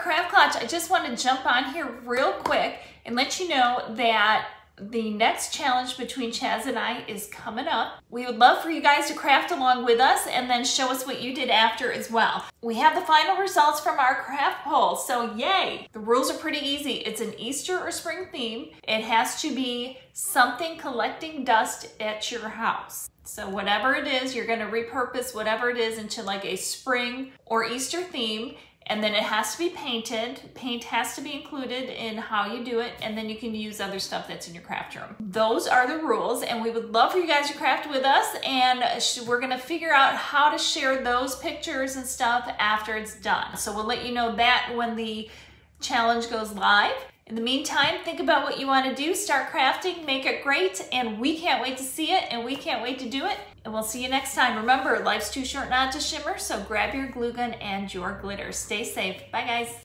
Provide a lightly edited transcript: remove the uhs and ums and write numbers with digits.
craft clutch, I just want to jump on here real quick and let you know that the next challenge between Chaz and I is coming up. We would love for you guys to craft along with us and then show us what you did after as well. We have the final results from our craft poll, so yay! The rules are pretty easy. It's an Easter or spring theme. It has to be something collecting dust at your house. So whatever it is, you're gonna repurpose whatever it is into like a spring or Easter theme. And then it has to be painted. Paint has to be included in how you do it, and then you can use other stuff that's in your craft room. Those are the rules, and we would love for you guys to craft with us, and we're gonna figure out how to share those pictures and stuff after it's done. So we'll let you know that when the challenge goes live. In the meantime, think about what you want to do, start crafting, make it great, and we can't wait to see it, and we can't wait to do it, and we'll see you next time. Remember, life's too short not to shimmer, so grab your glue gun and your glitter. Stay safe. Bye, guys.